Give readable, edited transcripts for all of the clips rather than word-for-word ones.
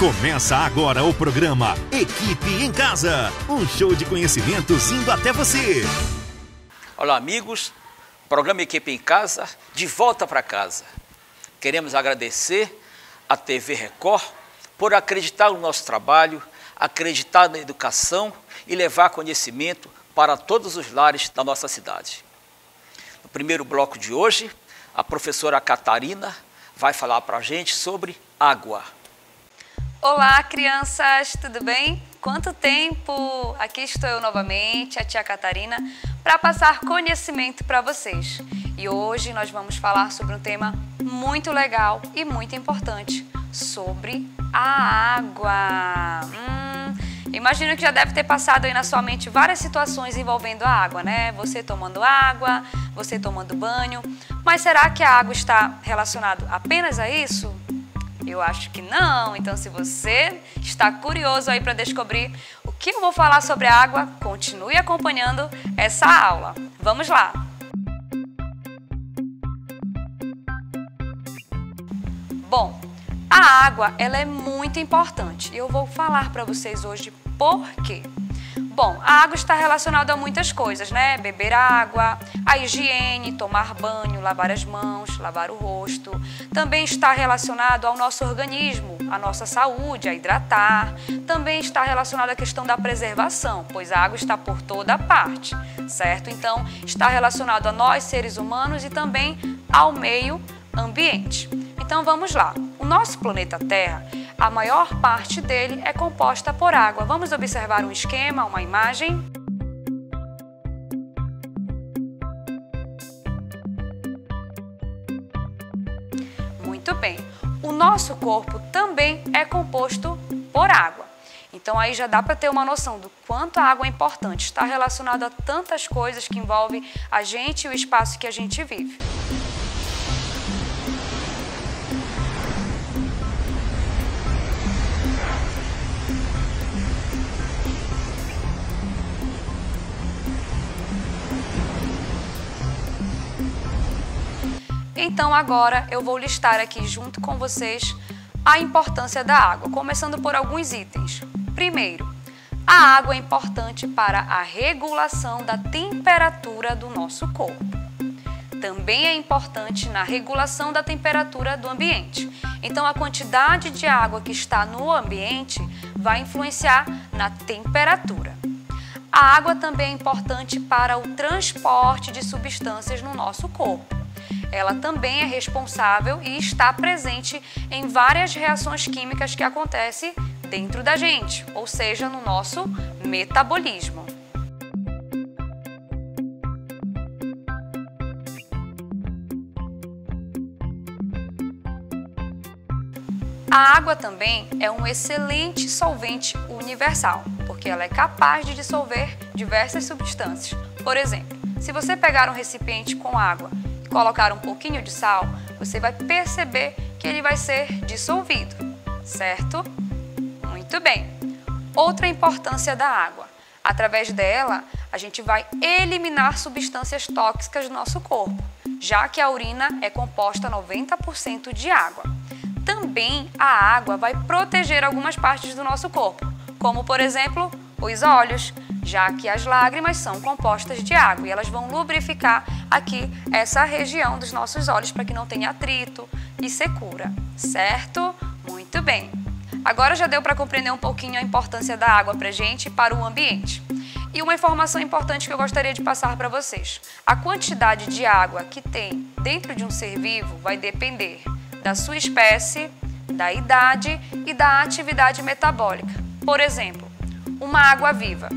Começa agora o programa Equipe em Casa, um show de conhecimentos indo até você. Olá amigos, programa Equipe em Casa, de volta para casa. Queremos agradecer à TV Record por acreditar no nosso trabalho, acreditar na educação e levar conhecimento para todos os lares da nossa cidade. No primeiro bloco de hoje, a professora Catarina vai falar para a gente sobre água. Olá, crianças, tudo bem? Quanto tempo! Aqui estou eu novamente, a tia Catarina, para passar conhecimento para vocês. E hoje nós vamos falar sobre um tema muito legal e muito importante, sobre a água. Imagino que já deve ter passado aí na sua mente várias situações envolvendo a água, né? Você tomando água, você tomando banho. Mas será que a água está relacionada apenas a isso? Eu acho que não. Então, se você está curioso aí para descobrir o que eu vou falar sobre a água, continue acompanhando essa aula. Vamos lá! Bom, a água ela é muito importante e eu vou falar para vocês hoje por quê. Bom, a água está relacionada a muitas coisas, né? Beber água, a higiene, tomar banho, lavar as mãos, lavar o rosto. Também está relacionado ao nosso organismo, à nossa saúde, a hidratar. Também está relacionado à questão da preservação, pois a água está por toda parte, certo? Então, está relacionado a nós, seres humanos, e também ao meio ambiente. Então, vamos lá. O nosso planeta Terra, a maior parte dele é composta por água. Vamos observar um esquema, uma imagem. Muito bem. O nosso corpo também é composto por água. Então aí já dá para ter uma noção do quanto a água é importante. Está relacionado a tantas coisas que envolvem a gente e o espaço que a gente vive. Então agora eu vou listar aqui junto com vocês a importância da água, começando por alguns itens. Primeiro, a água é importante para a regulação da temperatura do nosso corpo. Também é importante na regulação da temperatura do ambiente. Então a quantidade de água que está no ambiente vai influenciar na temperatura. A água também é importante para o transporte de substâncias no nosso corpo. Ela também é responsável e está presente em várias reações químicas que acontecem dentro da gente, ou seja, no nosso metabolismo. A água também é um excelente solvente universal, porque ela é capaz de dissolver diversas substâncias. Por exemplo, se você pegar um recipiente com água, colocar um pouquinho de sal, você vai perceber que ele vai ser dissolvido, certo? Muito bem. Outra importância da água. Através dela, a gente vai eliminar substâncias tóxicas do nosso corpo, já que a urina é composta 90% de água. Também a água vai proteger algumas partes do nosso corpo, como por exemplo, os olhos, já que as lágrimas são compostas de água e elas vão lubrificar aqui essa região dos nossos olhos para que não tenha atrito e secura, certo? Muito bem. Agora já deu para compreender um pouquinho a importância da água para a gente e para o ambiente. E uma informação importante que eu gostaria de passar para vocês. A quantidade de água que tem dentro de um ser vivo vai depender da sua espécie, da idade e da atividade metabólica. Por exemplo, uma água viva.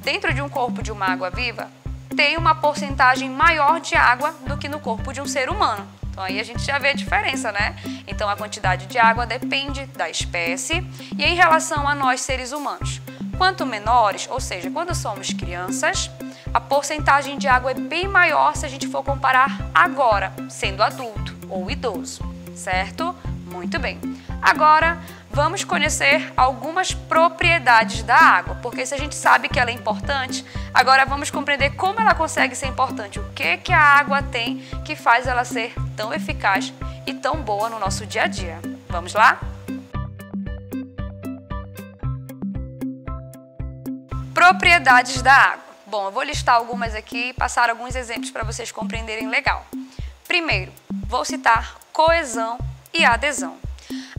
Dentro de um corpo de uma água viva, tem uma porcentagem maior de água do que no corpo de um ser humano. Então aí a gente já vê a diferença, né? Então a quantidade de água depende da espécie e em relação a nós seres humanos. Quanto menores, ou seja, quando somos crianças, a porcentagem de água é bem maior se a gente for comparar agora, sendo adulto ou idoso, certo? Muito bem. Agora, vamos conhecer algumas propriedades da água, porque se a gente sabe que ela é importante, agora vamos compreender como ela consegue ser importante, o que a água tem que faz ela ser tão eficaz e tão boa no nosso dia a dia. Vamos lá? propriedades da água. Bom, eu vou listar algumas aqui e passar alguns exemplos para vocês compreenderem legal. Primeiro, vou citar coesão e adesão.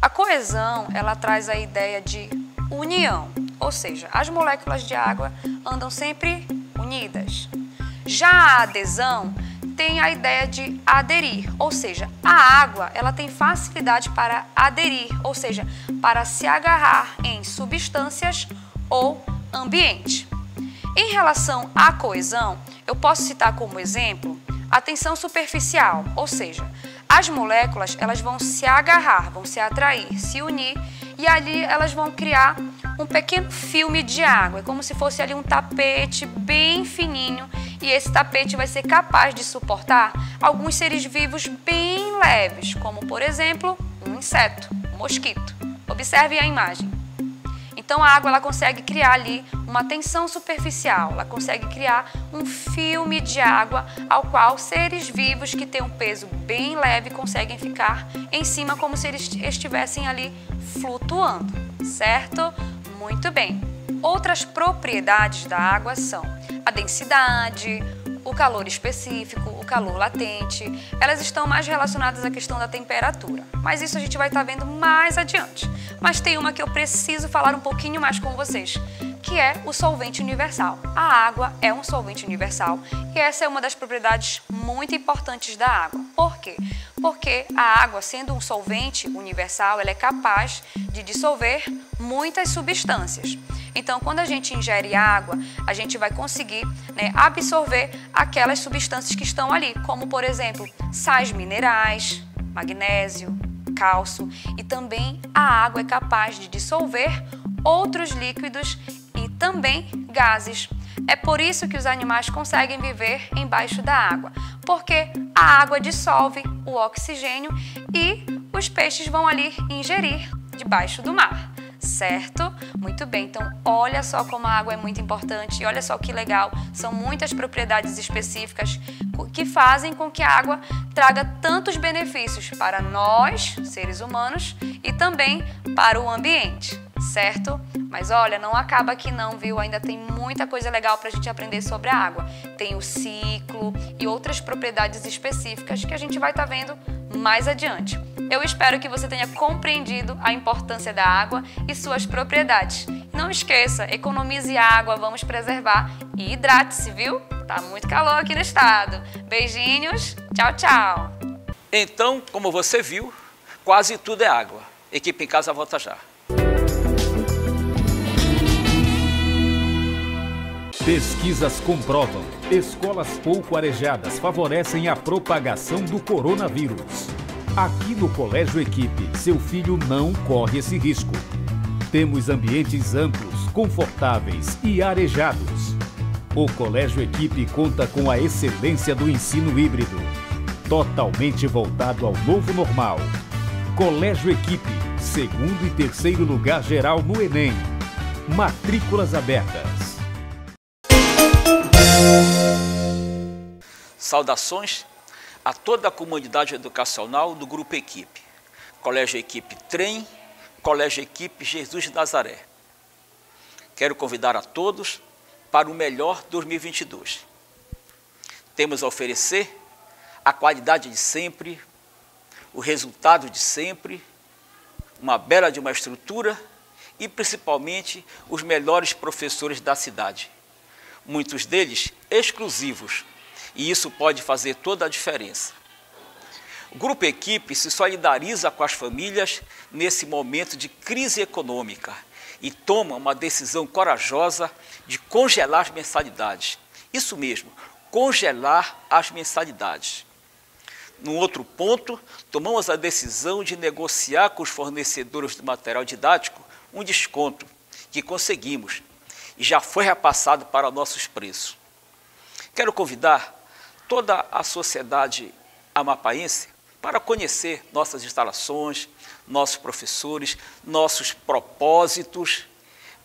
A coesão, ela traz a ideia de união, ou seja, as moléculas de água andam sempre unidas. Já a adesão tem a ideia de aderir, ou seja, a água ela tem facilidade para aderir, ou seja, para se agarrar em substâncias ou ambiente. Em relação à coesão, eu posso citar como exemplo a tensão superficial, ou seja, as moléculas elas vão se agarrar, vão se atrair, se unir e ali elas vão criar um pequeno filme de água, é como se fosse ali um tapete bem fininho e esse tapete vai ser capaz de suportar alguns seres vivos bem leves, como por exemplo um inseto, um mosquito. Observe a imagem. Então a água ela consegue criar ali uma tensão superficial, ela consegue criar um filme de água ao qual seres vivos que têm um peso bem leve conseguem ficar em cima como se eles estivessem ali flutuando, certo? Muito bem. Outras propriedades da água são a densidade, o calor específico, o calor latente, elas estão mais relacionadas à questão da temperatura, mas isso a gente vai estar vendo mais adiante. Mas tem uma que eu preciso falar um pouquinho mais com vocês, que é o solvente universal. A água é um solvente universal e essa é uma das propriedades muito importantes da água. Por quê? Porque a água, sendo um solvente universal, ela é capaz de dissolver muitas substâncias. Então, quando a gente ingere água, a gente vai conseguir absorver aquelas substâncias que estão ali, como, por exemplo, sais minerais, magnésio, cálcio, e também a água é capaz de dissolver outros líquidos e também gases. É por isso que os animais conseguem viver embaixo da água, porque a água dissolve o oxigênio e os peixes vão ali ingerir debaixo do mar. Certo? Muito bem, então olha só como a água é muito importante e olha só que legal, são muitas propriedades específicas que fazem com que a água traga tantos benefícios para nós, seres humanos, e também para o ambiente, certo? Mas olha, não acaba aqui não, viu? Ainda tem muita coisa legal para a gente aprender sobre a água. Tem o ciclo e outras propriedades específicas que a gente vai estar vendo mais adiante. Eu espero que você tenha compreendido a importância da água e suas propriedades. Não esqueça, economize água, vamos preservar e hidrate-se, viu? Tá muito calor aqui no estado. Beijinhos, tchau, tchau. Então, como você viu, quase tudo é água. Equipe em Casa volta já. Pesquisas comprovam: escolas pouco arejadas favorecem a propagação do coronavírus. Aqui no Colégio Equipe, seu filho não corre esse risco. Temos ambientes amplos, confortáveis e arejados. O Colégio Equipe conta com a excelência do ensino híbrido, totalmente voltado ao novo normal. Colégio Equipe, segundo e terceiro lugar geral no Enem. Matrículas abertas. Saudações a toda a comunidade educacional do Grupo Equipe, Colégio Equipe Trem, Colégio Equipe Jesus de Nazaré. Quero convidar a todos para o melhor 2022. Temos a oferecer a qualidade de sempre, o resultado de sempre, uma bela de uma estrutura e principalmente os melhores professores da cidade. Muitos deles exclusivos. E isso pode fazer toda a diferença. O Grupo Equipe se solidariza com as famílias nesse momento de crise econômica e toma uma decisão corajosa de congelar as mensalidades. Isso mesmo, congelar as mensalidades. No outro ponto, tomamos a decisão de negociar com os fornecedores do material didático um desconto que conseguimos e já foi repassado para nossos preços. Quero convidar toda a sociedade amapaense para conhecer nossas instalações, nossos professores, nossos propósitos,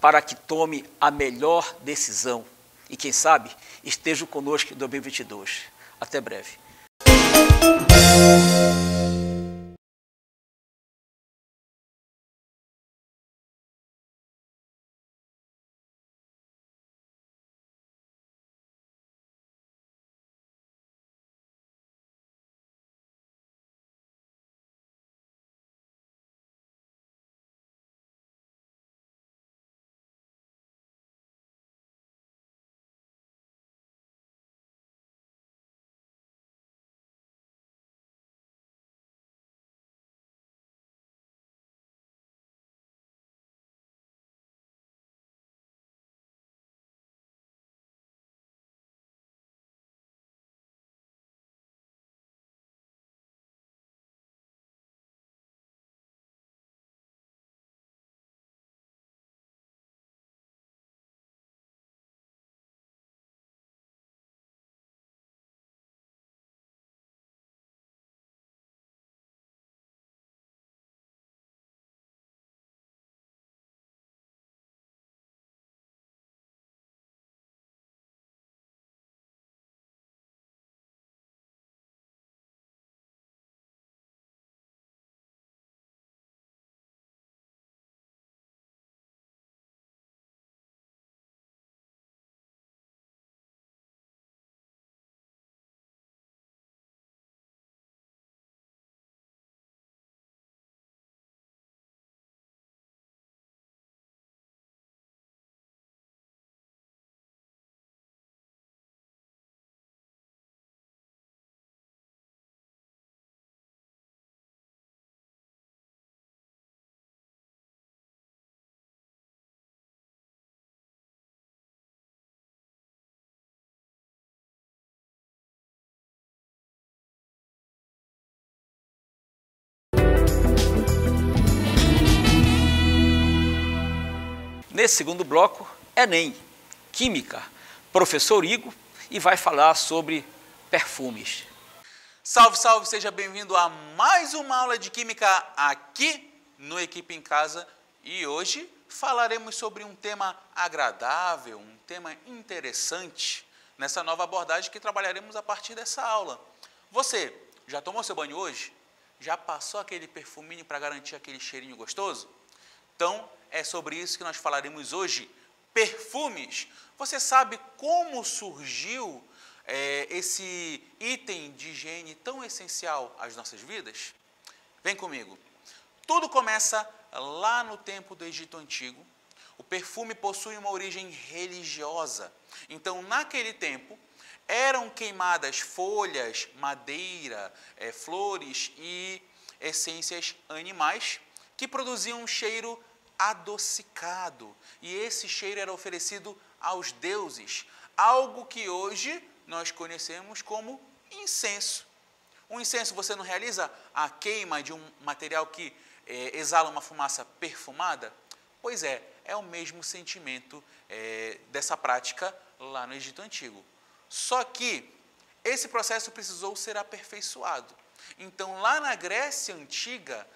para que tome a melhor decisão e, quem sabe, esteja conosco em 2022. Até breve. Nesse segundo bloco, Enem, Química, professor Igor, e vai falar sobre perfumes. Salve, salve, seja bem-vindo a mais uma aula de Química aqui no Equipe em Casa. E hoje falaremos sobre um tema agradável, um tema interessante, nessa nova abordagem que trabalharemos a partir dessa aula. Você já tomou seu banho hoje? Já passou aquele perfuminho para garantir aquele cheirinho gostoso? Então, é sobre isso que nós falaremos hoje, perfumes. Você sabe como surgiu esse item de higiene tão essencial às nossas vidas? Vem comigo. Tudo começa lá no tempo do Egito Antigo. O perfume possui uma origem religiosa. Então, naquele tempo, eram queimadas folhas, madeira, flores e essências animais que produziam um cheiro adocicado. E esse cheiro era oferecido aos deuses, algo que hoje nós conhecemos como incenso. O incenso, você não realiza a queima de um material que exala uma fumaça perfumada? Pois é o mesmo sentimento dessa prática lá no Egito Antigo. Só que esse processo precisou ser aperfeiçoado. Então, lá na Grécia Antiga,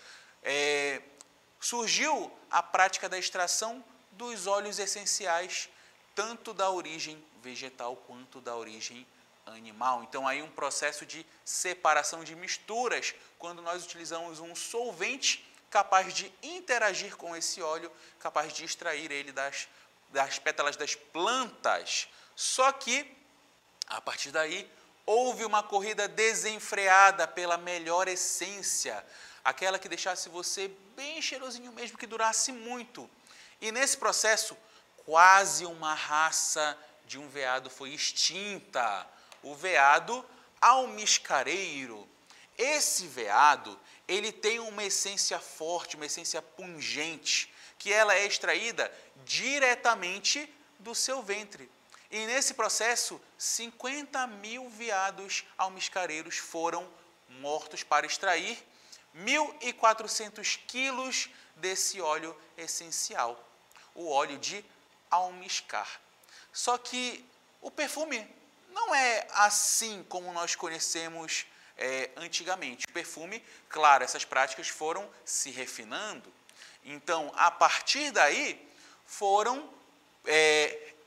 surgiu a prática da extração dos óleos essenciais, tanto da origem vegetal quanto da origem animal. Então, aí um processo de separação de misturas, quando nós utilizamos um solvente capaz de interagir com esse óleo, capaz de extrair ele das pétalas das plantas. Só que, a partir daí, houve uma corrida desenfreada pela melhor essência, aquela que deixasse você bem cheirosinho mesmo, que durasse muito. E nesse processo, quase uma raça de um veado foi extinta, o veado almiscareiro. Esse veado, ele tem uma essência forte, uma essência pungente, que ela é extraída diretamente do seu ventre. E nesse processo, 50 mil veados almiscareiros foram mortos para extrair 1.400 quilos desse óleo essencial, o óleo de almiscar. Só que o perfume não é assim como nós conhecemos antigamente. O perfume, claro, essas práticas foram se refinando. Então, a partir daí, foram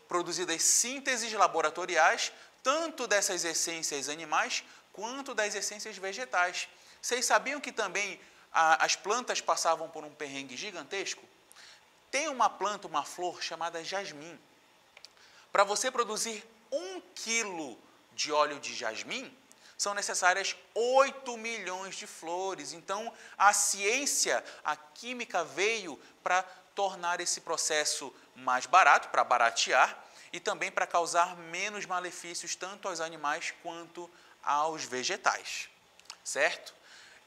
produzidas sínteses laboratoriais, tanto dessas essências animais, quanto das essências vegetais. Vocês sabiam que também as plantas passavam por um perrengue gigantesco? Tem uma planta, uma flor chamada jasmim. Para você produzir 1 quilo de óleo de jasmim, são necessárias 8 milhões de flores. Então, a ciência, a química veio para tornar esse processo mais barato, para baratear, e também para causar menos malefícios tanto aos animais quanto aos vegetais. Certo?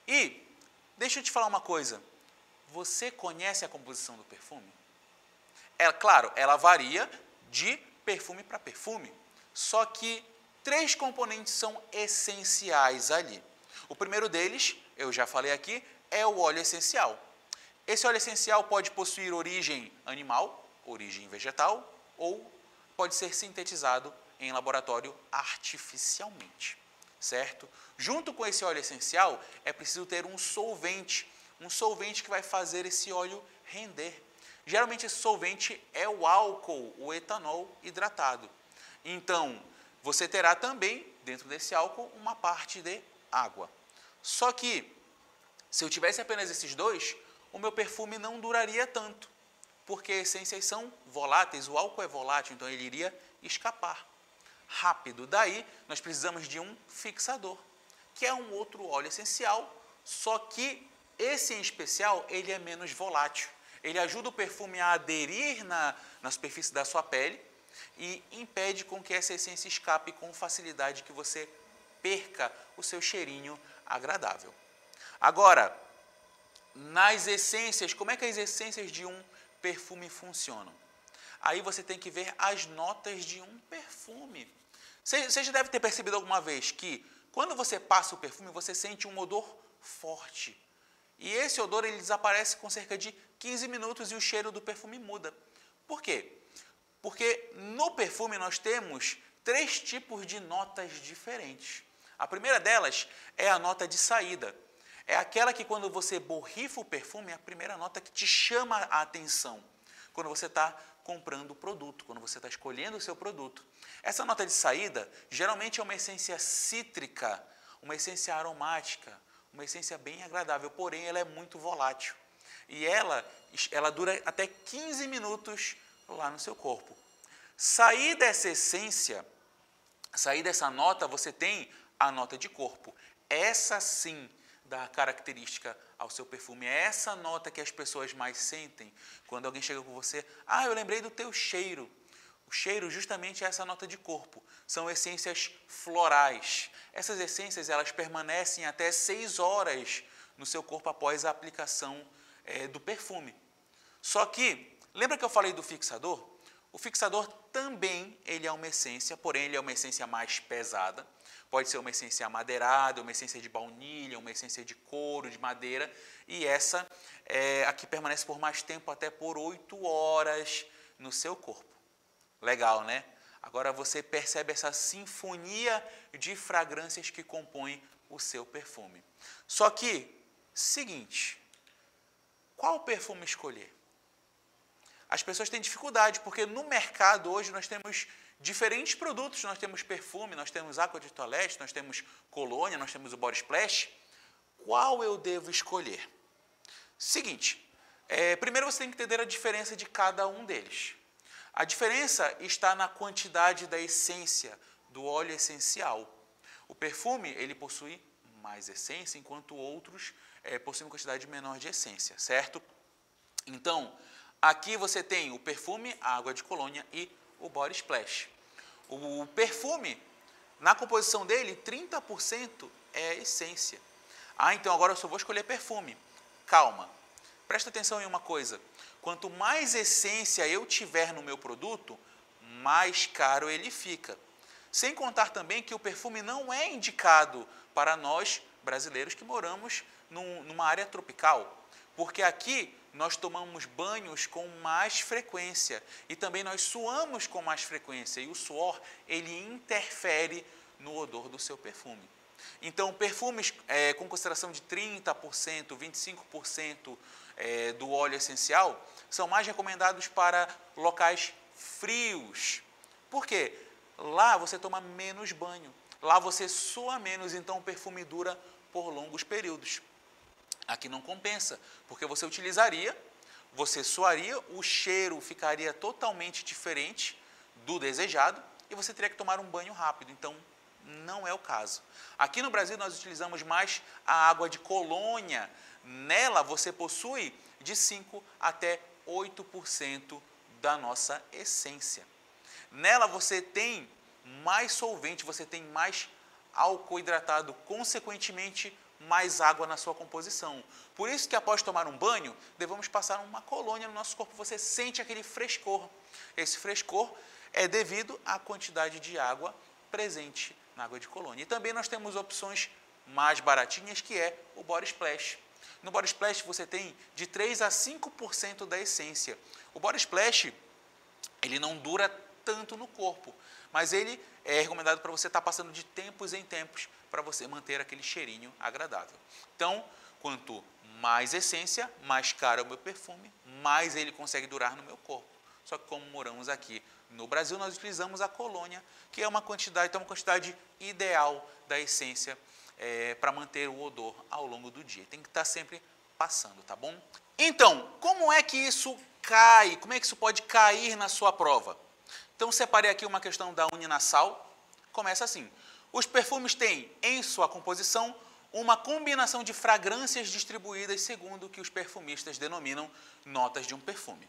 E, deixa eu te falar uma coisa, você conhece a composição do perfume? Claro, ela varia de perfume para perfume, só que 3 componentes são essenciais ali. O primeiro deles, eu já falei aqui, é o óleo essencial. Esse óleo essencial pode possuir origem animal, origem vegetal, ou pode ser sintetizado em laboratório artificialmente. Certo? Junto com esse óleo essencial, é preciso ter um solvente que vai fazer esse óleo render. Geralmente esse solvente é o álcool, o etanol hidratado. Então, você terá também, dentro desse álcool, uma parte de água. Só que, se eu tivesse apenas esses dois, o meu perfume não duraria tanto, porque essências são voláteis, o álcool é volátil, então ele iria escapar rápido. Daí, nós precisamos de um fixador, que é um outro óleo essencial, só que esse em especial, ele é menos volátil. Ele ajuda o perfume a aderir na superfície da sua pele e impede com que essa essência escape com facilidade, que você perca o seu cheirinho agradável. Agora, nas essências, como é que as essências de um perfume funcionam? Aí você tem que ver as notas de um perfume. Você já deve ter percebido alguma vez que quando você passa o perfume, você sente um odor forte. E esse odor ele desaparece com cerca de 15 minutos e o cheiro do perfume muda. Por quê? Porque no perfume nós temos 3 tipos de notas diferentes. A primeira delas é a nota de saída. É aquela que quando você borrifa o perfume, é a primeira nota que te chama a atenção. Quando você está comprando o produto, quando você está escolhendo o seu produto. Essa nota de saída geralmente é uma essência cítrica, uma essência aromática, uma essência bem agradável, porém ela é muito volátil. E ela dura até 15 minutos lá no seu corpo. Sair dessa essência, sair dessa nota, você tem a nota de corpo. Essa sim dá característica ao seu perfume. É essa nota que as pessoas mais sentem quando alguém chega com você. Ah, eu lembrei do teu cheiro. O cheiro justamente é essa nota de corpo. São essências florais. Essas essências elas permanecem até 6 horas no seu corpo após a aplicação do perfume. Só que, lembra que eu falei do fixador? O fixador também ele é uma essência, porém ele é uma essência mais pesada. Pode ser uma essência amadeirada, uma essência de baunilha, uma essência de couro, de madeira. E essa aqui permanece por mais tempo, até por 8 horas no seu corpo. Legal, né? Agora você percebe essa sinfonia de fragrâncias que compõem o seu perfume. Só que, seguinte, qual perfume escolher? As pessoas têm dificuldade, porque no mercado hoje nós temos diferentes produtos. Nós temos perfume, nós temos água de toalete, nós temos colônia, nós temos o body splash. Qual eu devo escolher? Seguinte, primeiro você tem que entender a diferença de cada um deles. A diferença está na quantidade da essência, do óleo essencial. O perfume, ele possui mais essência, enquanto outros possuem uma quantidade menor de essência, certo? Então, aqui você tem o perfume, a água de colônia e o body splash. O perfume, na composição dele, 30% é essência. Ah, então agora eu só vou escolher perfume. Calma, presta atenção em uma coisa. Quanto mais essência eu tiver no meu produto, mais caro ele fica. Sem contar também que o perfume não é indicado para nós, brasileiros, que moramos numa área tropical. Porque aqui nós tomamos banhos com mais frequência e também nós suamos com mais frequência. E o suor, ele interfere no odor do seu perfume. Então, perfumes com consideração de 30%, 25% do óleo essencial são mais recomendados para locais frios. Por quê? Lá você toma menos banho, lá você sua menos, então o perfume dura por longos períodos. Aqui não compensa, porque você utilizaria, você suaria, o cheiro ficaria totalmente diferente do desejado e você teria que tomar um banho rápido, então não é o caso. Aqui no Brasil nós utilizamos mais a água de colônia, nela você possui de 5 até 8% da nossa essência. Nela você tem mais solvente, você tem mais álcool hidratado, consequentemente mais água na sua composição. Por isso que após tomar um banho, devemos passar uma colônia no nosso corpo, você sente aquele frescor. Esse frescor é devido à quantidade de água presente na água de colônia. E também nós temos opções mais baratinhas, que é o body splash. No body splash você tem de 3 a 5% da essência. O body splash, ele não dura tanto no corpo, mas ele é recomendado para você estar passando de tempos em tempos para você manter aquele cheirinho agradável. Então, quanto mais essência, mais caro é o meu perfume, mais ele consegue durar no meu corpo. Só que como moramos aqui no Brasil, nós utilizamos a colônia, que é uma quantidade ideal da essência para manter o odor ao longo do dia. Tem que estar sempre passando, tá bom? Então, como é que isso cai? Como é que isso pode cair na sua prova? Então, separei aqui uma questão da Uninasal. Começa assim. Os perfumes têm em sua composição uma combinação de fragrâncias distribuídas segundo o que os perfumistas denominam notas de um perfume.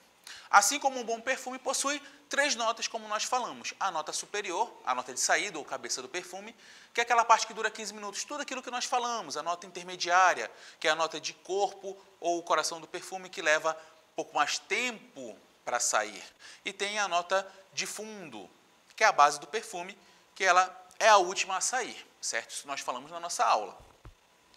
Assim como um bom perfume possui 3 notas, como nós falamos. A nota superior, a nota de saída ou cabeça do perfume, que é aquela parte que dura 15 minutos, tudo aquilo que nós falamos. A nota intermediária, que é a nota de corpo ou o coração do perfume, que leva um pouco mais tempo para sair. E tem a nota de fundo, que é a base do perfume, que ela é a última a sair, certo? Isso nós falamos na nossa aula.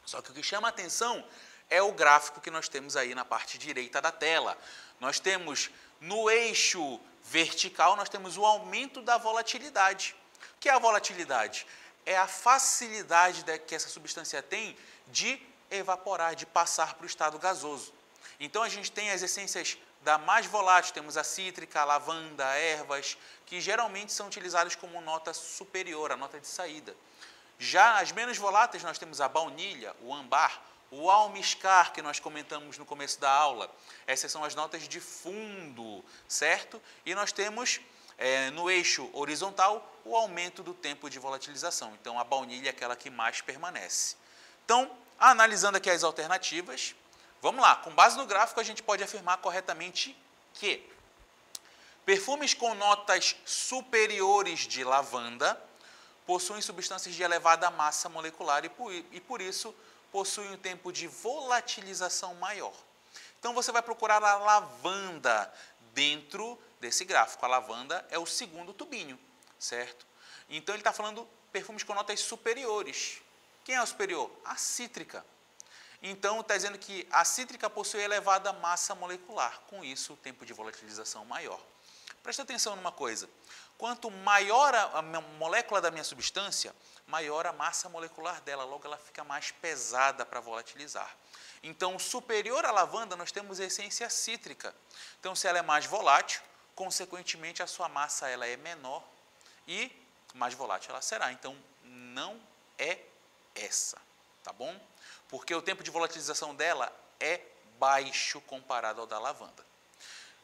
Só que o que chama a atenção é o gráfico que nós temos aí na parte direita da tela. Nós temos No eixo vertical, nós temos o aumento da volatilidade. O que é a volatilidade? É a facilidade que essa substância tem de evaporar, de passar para o estado gasoso. Então, a gente tem as essências da mais volátil, temos a cítrica, a lavanda, a ervas, que geralmente são utilizadas como nota superior, a nota de saída. Já as menos voláteis, nós temos a baunilha, o âmbar, o almiscar, que nós comentamos no começo da aula. Essas são as notas de fundo, certo? E nós temos, no eixo horizontal, o aumento do tempo de volatilização. Então, a baunilha é aquela que mais permanece. Então, analisando aqui as alternativas, vamos lá. Com base no gráfico, a gente pode afirmar corretamente que perfumes com notas superiores de lavanda possuem substâncias de elevada massa molecular e por isso, possuem um tempo de volatilização maior. Então, você vai procurar a lavanda dentro desse gráfico. A lavanda é o segundo tubinho, certo? Então, ele está falando perfumes com notas superiores. Quem é o superior? A cítrica. Então, está dizendo que a cítrica possui elevada massa molecular. Com isso, o tempo de volatilização maior. Presta atenção numa coisa. Quanto maior a molécula da minha substância, maior a massa molecular dela, logo ela fica mais pesada para volatilizar. Então, superior à lavanda, nós temos a essência cítrica. Então, se ela é mais volátil, consequentemente, a sua massa ela é menor e mais volátil ela será. Então, não é essa, tá bom? Porque o tempo de volatilização dela é baixo comparado ao da lavanda.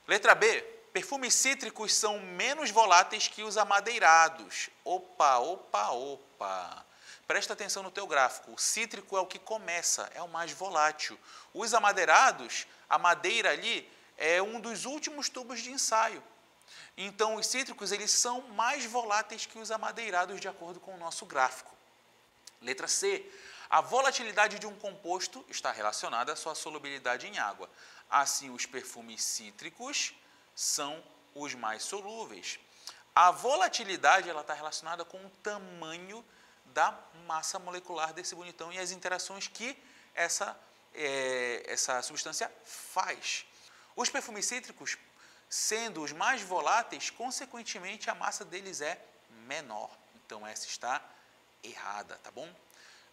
Letra B. Perfumes cítricos são menos voláteis que os amadeirados. Opa, opa, opa. Presta atenção no teu gráfico. O cítrico é o que começa, é o mais volátil. Os amadeirados, a madeira ali é um dos últimos tubos de ensaio. Então, os cítricos eles são mais voláteis que os amadeirados, de acordo com o nosso gráfico. Letra C. A volatilidade de um composto está relacionada à sua solubilidade em água. Assim, os perfumes cítricos são os mais solúveis. A volatilidade ela está relacionada com o tamanho da massa molecular desse bonitão e as interações que essa substância faz. Os perfumes cítricos, sendo os mais voláteis, consequentemente a massa deles é menor. Então essa está errada, tá bom?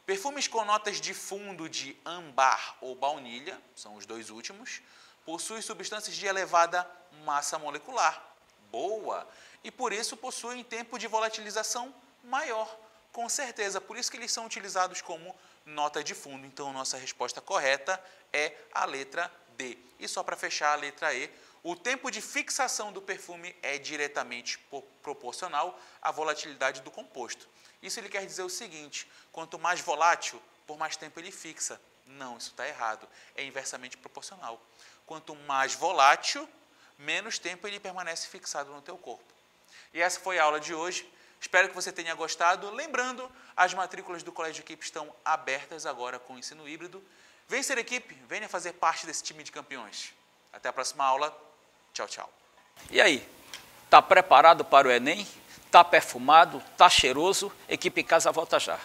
Perfumes com notas de fundo de âmbar ou baunilha, são os dois últimos, possuem substâncias de elevada massa molecular. Boa! E por isso possuem tempo de volatilização maior, com certeza. Por isso que eles são utilizados como nota de fundo. Então, nossa resposta correta é a letra D. E só para fechar a letra E, o tempo de fixação do perfume é diretamente proporcional à volatilidade do composto. Isso ele quer dizer o seguinte, quanto mais volátil, por mais tempo ele fixa. Não, isso está errado. É inversamente proporcional. Quanto mais volátil, menos tempo ele permanece fixado no teu corpo. E essa foi a aula de hoje. Espero que você tenha gostado. Lembrando, as matrículas do Colégio Equipe estão abertas agora com o ensino híbrido. Vem ser equipe, venha fazer parte desse time de campeões. Até a próxima aula. Tchau, tchau. E aí, está preparado para o Enem? Está perfumado? Está cheiroso? Equipe em Casa volta já.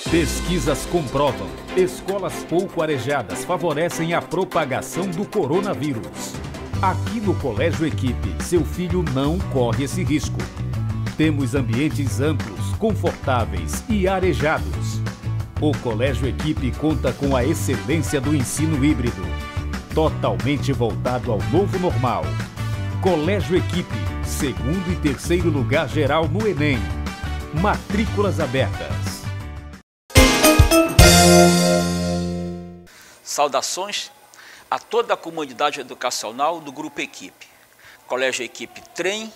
Pesquisas comprovam: escolas pouco arejadas favorecem a propagação do coronavírus. Aqui no Colégio Equipe, seu filho não corre esse risco. Temos ambientes amplos, confortáveis e arejados. O Colégio Equipe conta com a excelência do ensino híbrido, totalmente voltado ao novo normal. Colégio Equipe, segundo e terceiro lugar geral no Enem. Matrículas abertas. Saudações a toda a comunidade educacional do Grupo Equipe. Colégio Equipe Trem,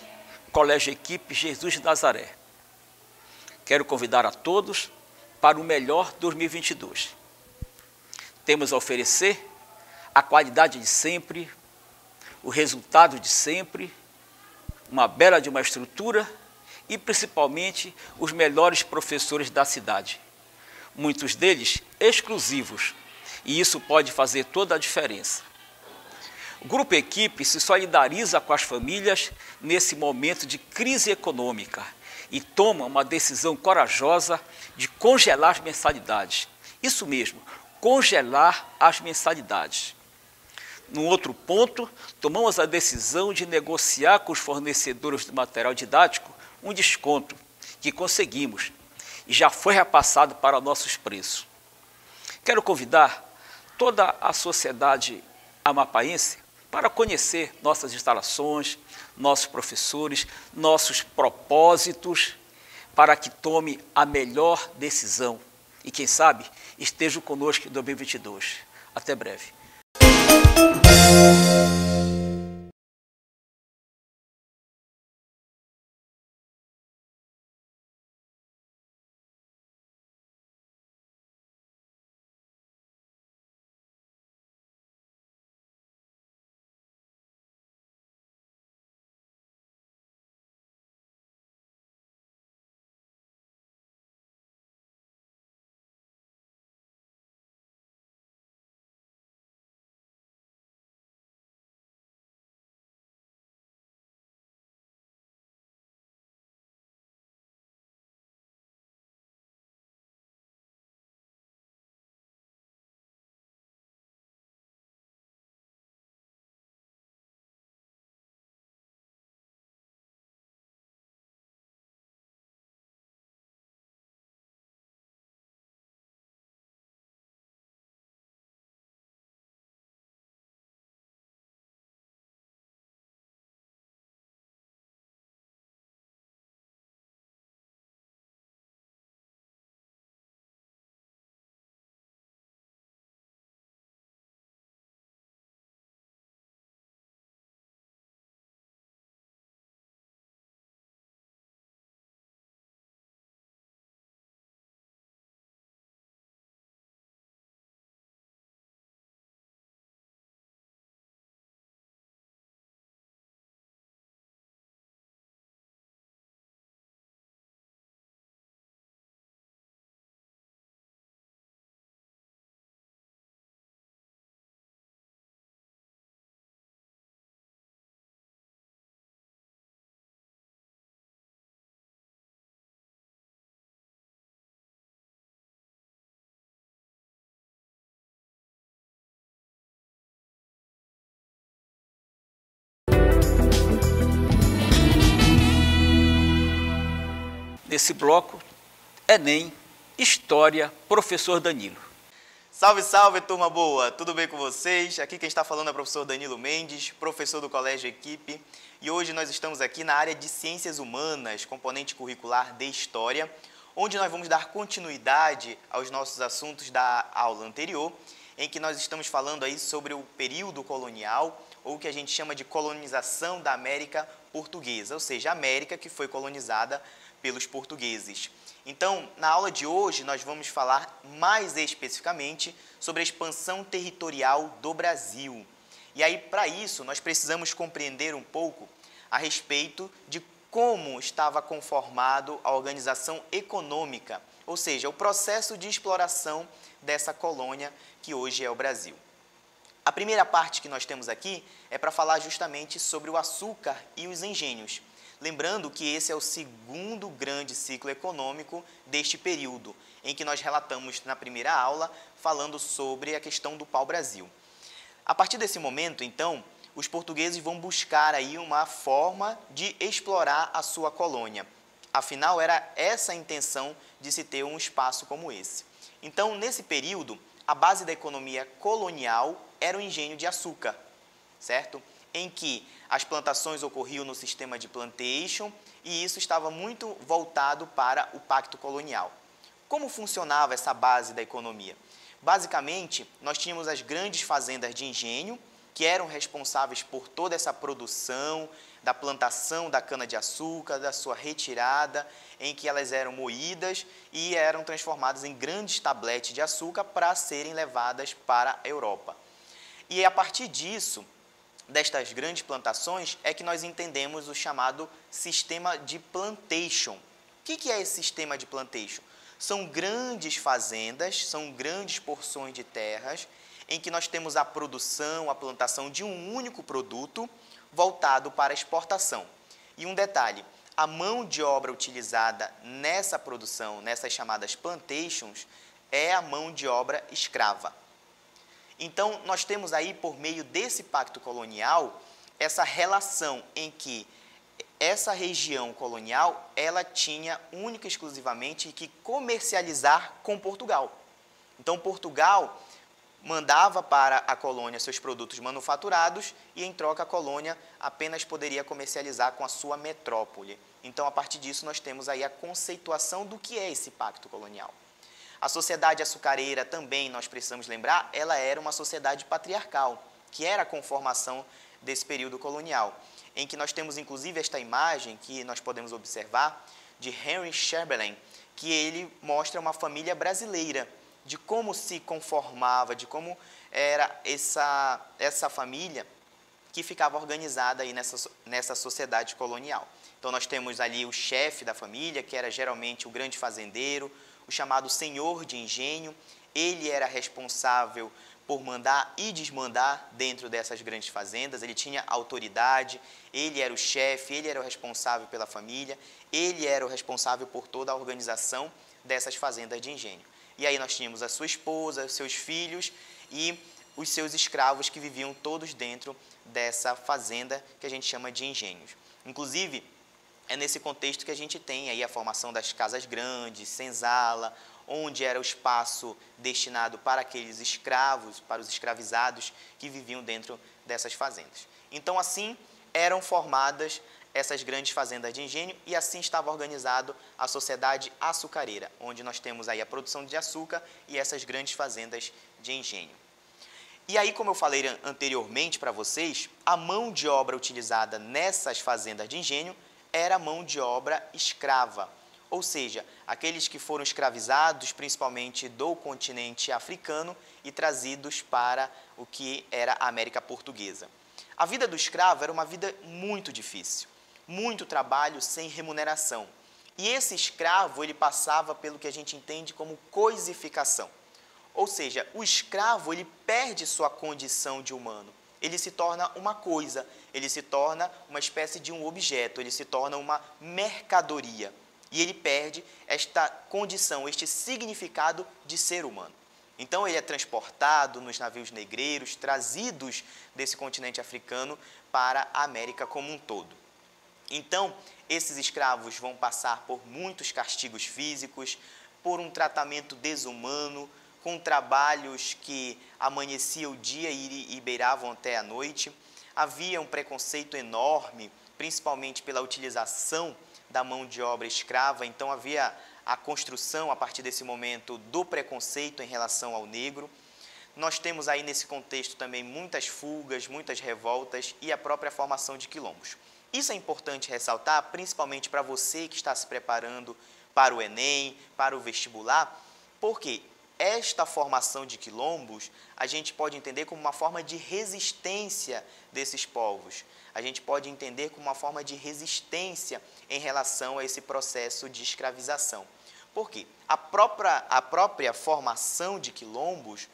Colégio Equipe Jesus de Nazaré. Quero convidar a todos para o melhor 2022. Temos a oferecer a qualidade de sempre, o resultado de sempre, uma bela de uma estrutura e principalmente os melhores professores da cidade. Muitos deles exclusivos, e isso pode fazer toda a diferença. O Grupo Equipe se solidariza com as famílias nesse momento de crise econômica e toma uma decisão corajosa de congelar as mensalidades. Isso mesmo, congelar as mensalidades. Num outro ponto, tomamos a decisão de negociar com os fornecedores de material didático um desconto que conseguimos e já foi repassado para nossos preços. Quero convidar toda a sociedade amapaense para conhecer nossas instalações, nossos professores, nossos propósitos, para que tome a melhor decisão e, quem sabe, esteja conosco em 2022. Até breve. Nesse bloco, Enem, História, Professor Danilo. Salve, salve, turma boa! Tudo bem com vocês? Aqui quem está falando é o professor Danilo Mendes, professor do Colégio Equipe. E hoje nós estamos aqui na área de Ciências Humanas, componente curricular de História, onde nós vamos dar continuidade aos nossos assuntos da aula anterior, em que nós estamos falando aí sobre o período colonial, ou o que a gente chama de colonização da América Portuguesa, ou seja, a América que foi colonizada pelos portugueses. Então, na aula de hoje, nós vamos falar mais especificamente sobre a expansão territorial do Brasil. E aí, para isso, nós precisamos compreender um pouco a respeito de como estava conformado a organização econômica, ou seja, o processo de exploração dessa colônia que hoje é o Brasil. A primeira parte que nós temos aqui é para falar justamente sobre o açúcar e os engenhos. Lembrando que esse é o segundo grande ciclo econômico deste período, em que nós relatamos na primeira aula, falando sobre a questão do pau-brasil. A partir desse momento, então, os portugueses vão buscar aí uma forma de explorar a sua colônia. Afinal, era essa a intenção de se ter um espaço como esse. Então, nesse período, a base da economia colonial era o engenho de açúcar, certo? Em que as plantações ocorriam no sistema de plantation e isso estava muito voltado para o pacto colonial. Como funcionava essa base da economia? Basicamente, nós tínhamos as grandes fazendas de engenho, que eram responsáveis por toda essa produção, da plantação da cana-de-açúcar, da sua retirada, em que elas eram moídas e eram transformadas em grandes tabletes de açúcar para serem levadas para a Europa. E a partir disso, destas grandes plantações, é que nós entendemos o chamado sistema de plantation. O que é esse sistema de plantation? São grandes fazendas, são grandes porções de terras, em que nós temos a produção, a plantação de um único produto voltado para a exportação. E um detalhe, a mão de obra utilizada nessa produção, nessas chamadas plantations, é a mão de obra escrava. Então, nós temos aí, por meio desse pacto colonial, essa relação em que essa região colonial, ela tinha única e exclusivamente que comercializar com Portugal. Então, Portugal mandava para a colônia seus produtos manufaturados e, em troca, a colônia apenas poderia comercializar com a sua metrópole. Então, a partir disso, nós temos aí a conceituação do que é esse pacto colonial. A sociedade açucareira também, nós precisamos lembrar, ela era uma sociedade patriarcal, que era a conformação desse período colonial, em que nós temos inclusive esta imagem que nós podemos observar de Henry Chamberlain, que ele mostra uma família brasileira, de como se conformava, de como era essa família que ficava organizada aí nessa sociedade colonial. Então nós temos ali o chefe da família, que era geralmente o grande fazendeiro, o chamado senhor de engenho. Ele era responsável por mandar e desmandar dentro dessas grandes fazendas, ele tinha autoridade, ele era o chefe, ele era o responsável pela família, ele era o responsável por toda a organização dessas fazendas de engenho. E aí nós tínhamos a sua esposa, os seus filhos e os seus escravos que viviam todos dentro dessa fazenda que a gente chama de engenhos. Inclusive, é nesse contexto que a gente tem aí a formação das casas grandes, senzala, onde era o espaço destinado para aqueles escravos, para os escravizados que viviam dentro dessas fazendas. Então, assim eram formadas essas grandes fazendas de engenho e assim estava organizado a sociedade açucareira, onde nós temos aí a produção de açúcar e essas grandes fazendas de engenho. E aí, como eu falei anteriormente para vocês, a mão de obra utilizada nessas fazendas de engenho era mão de obra escrava, ou seja, aqueles que foram escravizados principalmente do continente africano e trazidos para o que era a América Portuguesa. A vida do escravo era uma vida muito difícil, muito trabalho sem remuneração. E esse escravo, ele passava pelo que a gente entende como coisificação. Ou seja, o escravo, ele perde sua condição de humano. Ele se torna uma coisa, ele se torna uma espécie de um objeto, ele se torna uma mercadoria. E ele perde esta condição, este significado de ser humano. Então ele é transportado nos navios negreiros, trazidos desse continente africano para a América como um todo. Então, esses escravos vão passar por muitos castigos físicos, por um tratamento desumano, com trabalhos que amanhecia o dia e beiravam até a noite. Havia um preconceito enorme, principalmente pela utilização da mão de obra escrava, então havia a construção, a partir desse momento, do preconceito em relação ao negro. Nós temos aí nesse contexto também muitas fugas, muitas revoltas e a própria formação de quilombos. Isso é importante ressaltar, principalmente para você que está se preparando para o Enem, para o vestibular, porque esta formação de quilombos a gente pode entender como uma forma de resistência desses povos. A gente pode entender como uma forma de resistência em relação a esse processo de escravização. Por quê? A própria formação de quilombos,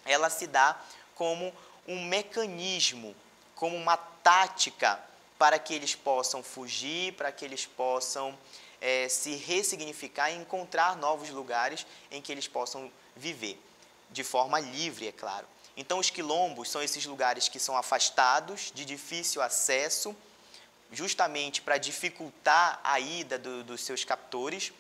ela se dá como um mecanismo, como uma tática para que eles possam fugir, para que eles possam se ressignificar e encontrar novos lugares em que eles possam viver, de forma livre, é claro. Então, os quilombos são esses lugares que são afastados, de difícil acesso, justamente para dificultar a ida dos seus captores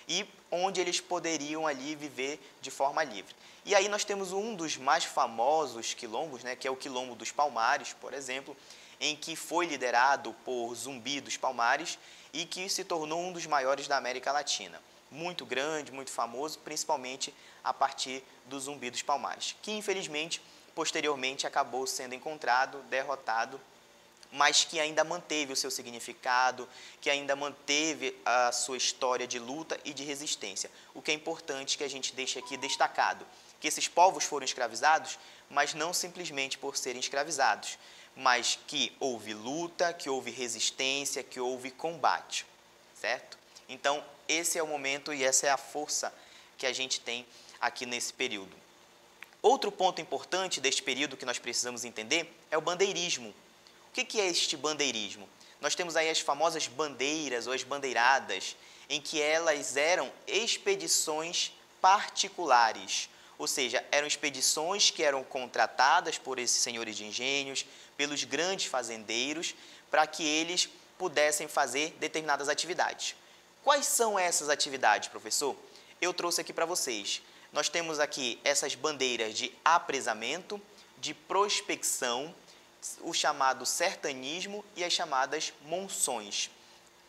e onde eles poderiam ali viver de forma livre. E aí nós temos um dos mais famosos quilombos, né, que é o Quilombo dos Palmares, por exemplo, em que foi liderado por Zumbi dos Palmares e que se tornou um dos maiores da América Latina. Muito grande, muito famoso, principalmente a partir do Zumbi dos Palmares, que infelizmente, posteriormente, acabou sendo encontrado, derrotado, mas que ainda manteve o seu significado, que ainda manteve a sua história de luta e de resistência. O que é importante que a gente deixe aqui destacado, que esses povos foram escravizados, mas não simplesmente por serem escravizados, mas que houve luta, que houve resistência, que houve combate, certo? Então, esse é o momento e essa é a força que a gente tem aqui nesse período. Outro ponto importante deste período que nós precisamos entender é o bandeirismo. O que é este bandeirismo? Nós temos aí as famosas bandeiras ou as bandeiradas, em que elas eram expedições particulares, ou seja, eram expedições que eram contratadas por esses senhores de engenhos, pelos grandes fazendeiros, para que eles pudessem fazer determinadas atividades. Quais são essas atividades, professor? Eu trouxe aqui para vocês. Nós temos aqui essas bandeiras de apresamento, de prospecção, o chamado sertanismo e as chamadas monções.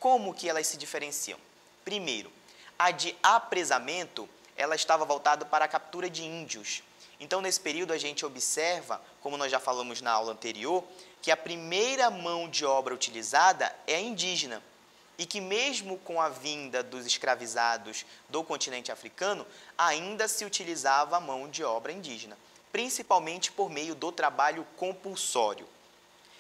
Como que elas se diferenciam? Primeiro, a de apresamento, ela estava voltada para a captura de índios. Então, nesse período, a gente observa, como nós já falamos na aula anterior, que a primeira mão de obra utilizada é a indígena. E que mesmo com a vinda dos escravizados do continente africano, ainda se utilizava a mão de obra indígena, principalmente por meio do trabalho compulsório.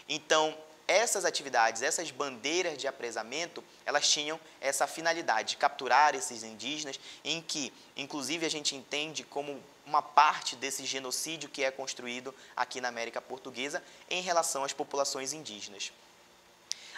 Então, essas atividades, essas bandeiras de apresamento, elas tinham essa finalidade de capturar esses indígenas, em que, inclusive, a gente entende como uma parte desse genocídio que é construído aqui na América Portuguesa em relação às populações indígenas.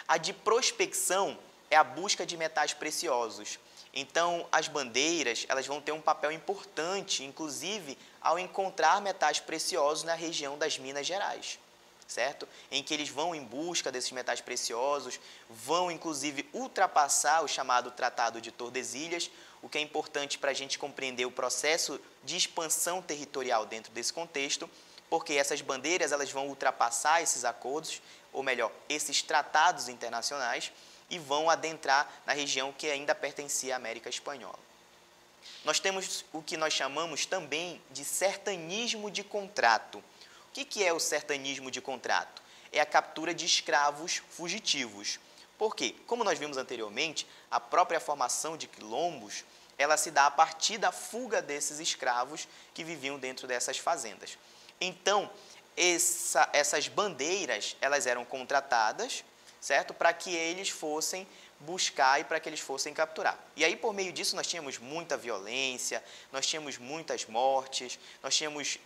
A de prospecção é a busca de metais preciosos. Então, as bandeiras, elas vão ter um papel importante, inclusive, ao encontrar metais preciosos na região das Minas Gerais, certo? Em que eles vão em busca desses metais preciosos, vão, inclusive, ultrapassar o chamado Tratado de Tordesilhas, o que é importante para a gente compreender o processo de expansão territorial dentro desse contexto, porque essas bandeiras, elas vão ultrapassar esses acordos, ou melhor, esses tratados internacionais, e vão adentrar na região que ainda pertencia à América Espanhola. Nós temos o que nós chamamos também de sertanismo de contrato. O que é o sertanismo de contrato? É a captura de escravos fugitivos. Por quê? Como nós vimos anteriormente, a própria formação de quilombos, ela se dá a partir da fuga desses escravos que viviam dentro dessas fazendas. Então, essas bandeiras, elas eram contratadas, certo? Para que eles fossem buscar e para que eles fossem capturar. E aí, por meio disso, nós tínhamos muita violência, nós tínhamos muitas mortes, nós tínhamos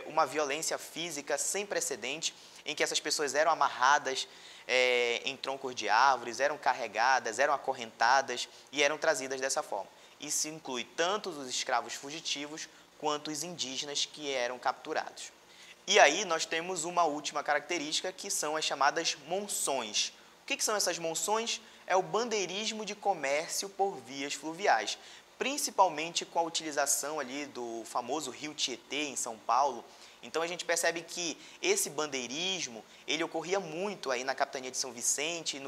uma violência física sem precedente, em que essas pessoas eram amarradas em troncos de árvores, eram carregadas, eram acorrentadas e eram trazidas dessa forma. Isso inclui tanto os escravos fugitivos quanto os indígenas que eram capturados. E aí nós temos uma última característica, que são as chamadas monções. O que são essas monções? É o bandeirismo de comércio por vias fluviais, principalmente com a utilização ali do famoso rio Tietê, em São Paulo. Então a gente percebe que esse bandeirismo, ele ocorria muito aí na capitania de São Vicente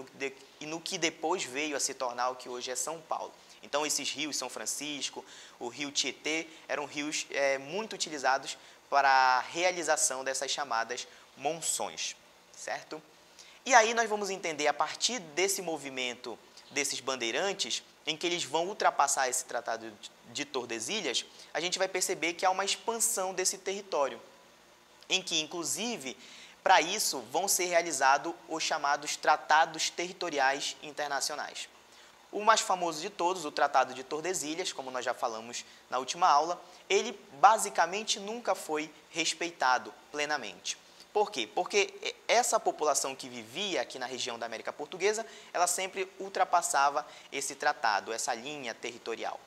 e no que depois veio a se tornar o que hoje é São Paulo. Então esses rios, São Francisco, o rio Tietê, eram rios muito utilizados para a realização dessas chamadas monções, certo? E aí nós vamos entender, a partir desse movimento desses bandeirantes, em que eles vão ultrapassar esse Tratado de Tordesilhas, a gente vai perceber que há uma expansão desse território, em que, inclusive, para isso vão ser realizados os chamados Tratados Territoriais Internacionais. O mais famoso de todos, o Tratado de Tordesilhas, como nós já falamos na última aula, ele basicamente nunca foi respeitado plenamente. Por quê? Porque essa população que vivia aqui na região da América Portuguesa, ela sempre ultrapassava esse tratado, essa linha territorial.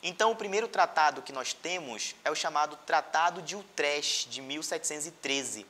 Então, o primeiro tratado que nós temos é o chamado Tratado de Utrecht, de 1713,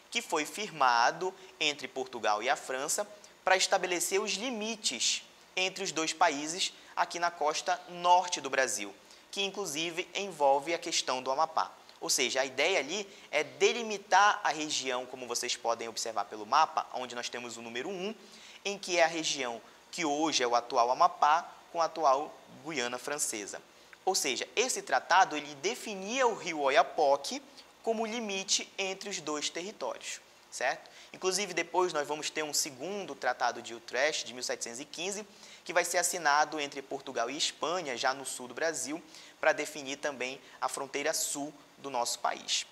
que foi firmado entre Portugal e a França para estabelecer os limites entre os dois países aqui na costa norte do Brasil, que inclusive envolve a questão do Amapá. Ou seja, a ideia ali é delimitar a região, como vocês podem observar pelo mapa, onde nós temos o número 1, em que é a região que hoje é o atual Amapá com a atual Guiana Francesa. Ou seja, esse tratado ele definia o rio Oiapoque como limite entre os dois territórios, certo? Inclusive, depois nós vamos ter um segundo Tratado de Utrecht, de 1715, que vai ser assinado entre Portugal e Espanha, já no sul do Brasil, para definir também a fronteira sul do nosso país.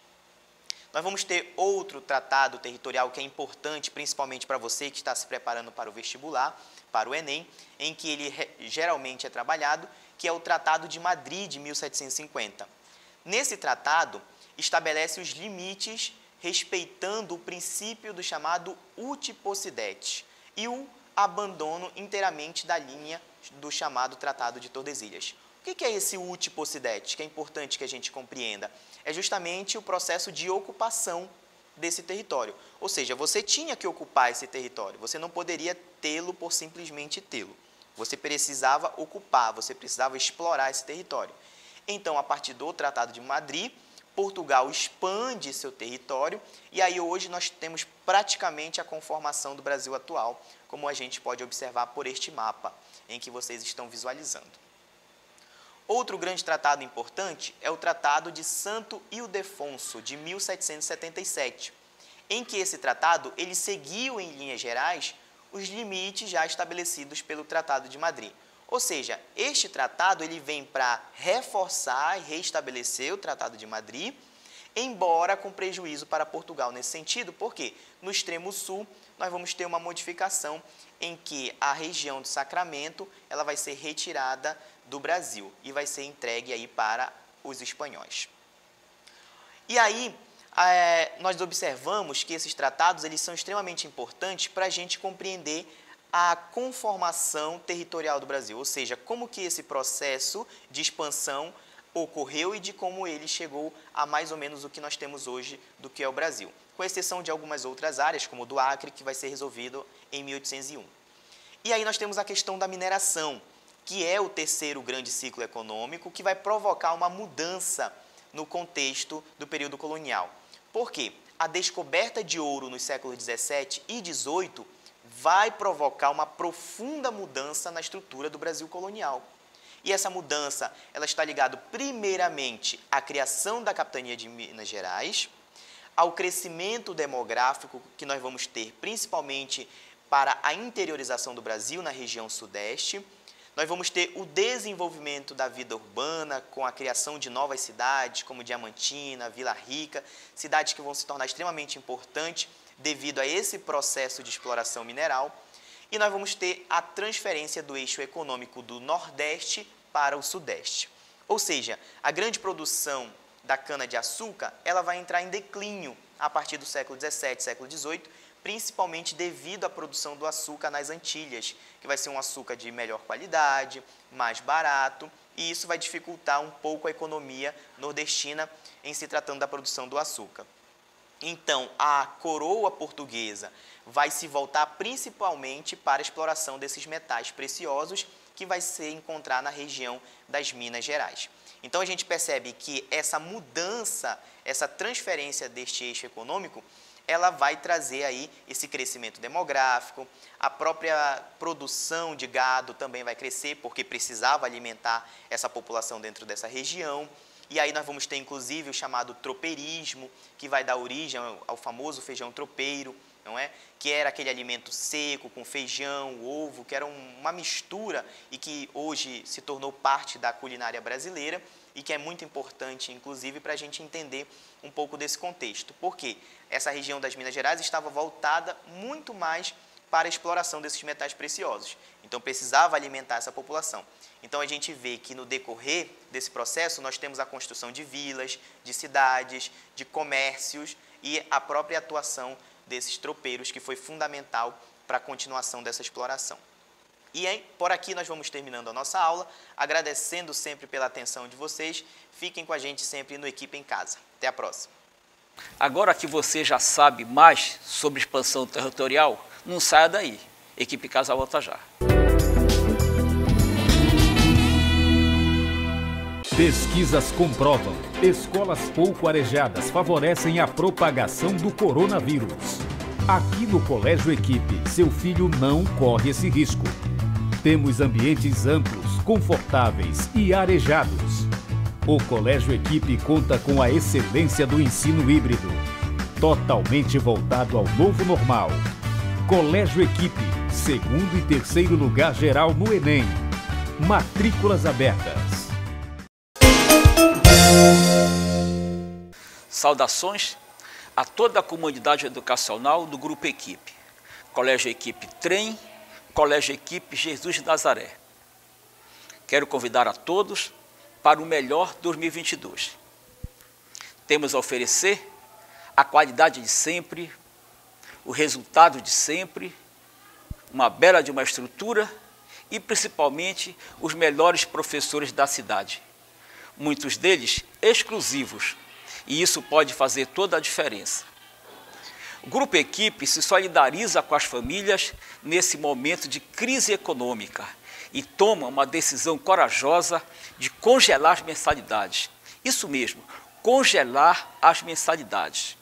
Nós vamos ter outro tratado territorial que é importante, principalmente para você que está se preparando para o vestibular, para o Enem, em que ele geralmente é trabalhado, que é o Tratado de Madrid, de 1750. Nesse tratado, estabelece os limites respeitando o princípio do chamado uti possidetis e o abandono inteiramente da linha do chamado Tratado de Tordesilhas. O que é esse Uti-Possidete, que é importante que a gente compreenda? É justamente o processo de ocupação desse território. Ou seja, você tinha que ocupar esse território, você não poderia tê-lo por simplesmente tê-lo. Você precisava ocupar, você precisava explorar esse território. Então, a partir do Tratado de Madrid, Portugal expande seu território e aí hoje nós temos praticamente a conformação do Brasil atual, como a gente pode observar por este mapa em que vocês estão visualizando. Outro grande tratado importante é o Tratado de Santo Ildefonso, de 1777, em que esse tratado ele seguiu, em linhas gerais, os limites já estabelecidos pelo Tratado de Madrid. Ou seja, este tratado ele vem para reforçar e reestabelecer o Tratado de Madrid, embora com prejuízo para Portugal nesse sentido, porque no extremo sul nós vamos ter uma modificação em que a região do Sacramento ela vai ser retirada do Brasil e vai ser entregue aí para os espanhóis. E aí nós observamos que esses tratados eles são extremamente importantes para a gente compreender a conformação territorial do Brasil, ou seja, como que esse processo de expansão ocorreu e de como ele chegou a mais ou menos o que nós temos hoje do que é o Brasil, com exceção de algumas outras áreas, como o do Acre, que vai ser resolvido em 1801. E aí nós temos a questão da mineração, que é o terceiro grande ciclo econômico, que vai provocar uma mudança no contexto do período colonial. Por quê? A descoberta de ouro nos séculos 17 e 18 vai provocar uma profunda mudança na estrutura do Brasil colonial. E essa mudança ela está ligada primeiramente à criação da capitania de Minas Gerais, ao crescimento demográfico que nós vamos ter principalmente para a interiorização do Brasil na região sudeste. Nós vamos ter o desenvolvimento da vida urbana com a criação de novas cidades como Diamantina, Vila Rica, cidades que vão se tornar extremamente importantes devido a esse processo de exploração mineral. E nós vamos ter a transferência do eixo econômico do Nordeste para o Sudeste. Ou seja, a grande produção da cana-de-açúcar ela vai entrar em declínio a partir do século XVII, século XVIII, principalmente devido à produção do açúcar nas Antilhas, que vai ser um açúcar de melhor qualidade, mais barato, e isso vai dificultar um pouco a economia nordestina em se tratando da produção do açúcar. Então, a coroa portuguesa vai se voltar principalmente para a exploração desses metais preciosos que vai se encontrar na região das Minas Gerais. Então, a gente percebe que essa mudança, essa transferência deste eixo econômico, ela vai trazer aí esse crescimento demográfico, a própria produção de gado também vai crescer, porque precisava alimentar essa população dentro dessa região. E aí nós vamos ter, inclusive, o chamado tropeirismo, que vai dar origem ao famoso feijão tropeiro, não é? Que era aquele alimento seco, com feijão, ovo, que era uma mistura e que hoje se tornou parte da culinária brasileira e que é muito importante, inclusive, para a gente entender um pouco desse contexto. Porque essa região das Minas Gerais estava voltada muito mais para a exploração desses metais preciosos. Então, precisava alimentar essa população. Então, a gente vê que no decorrer desse processo, nós temos a construção de vilas, de cidades, de comércios e a própria atuação desses tropeiros, que foi fundamental para a continuação dessa exploração. E aí, por aqui nós vamos terminando a nossa aula, agradecendo sempre pela atenção de vocês. Fiquem com a gente sempre no Equipe em Casa. Até a próxima. Agora que você já sabe mais sobre expansão territorial, não saia daí. Equipe em Casa volta já. Pesquisas comprovam: escolas pouco arejadas favorecem a propagação do coronavírus. Aqui no Colégio Equipe, seu filho não corre esse risco. Temos ambientes amplos, confortáveis e arejados. O Colégio Equipe conta com a excelência do ensino híbrido, totalmente voltado ao novo normal. Colégio Equipe, segundo e terceiro lugar geral no Enem. Matrículas abertas. Saudações a toda a comunidade educacional do Grupo Equipe, Colégio Equipe Trem, Colégio Equipe Jesus de Nazaré. Quero convidar a todos para o melhor 2022. Temos a oferecer a qualidade de sempre, o resultado de sempre, uma bela de uma estrutura e principalmente os melhores professores da cidade. Muitos deles exclusivos, e isso pode fazer toda a diferença. O Grupo Equipe se solidariza com as famílias nesse momento de crise econômica e toma uma decisão corajosa de congelar as mensalidades. Isso mesmo, congelar as mensalidades.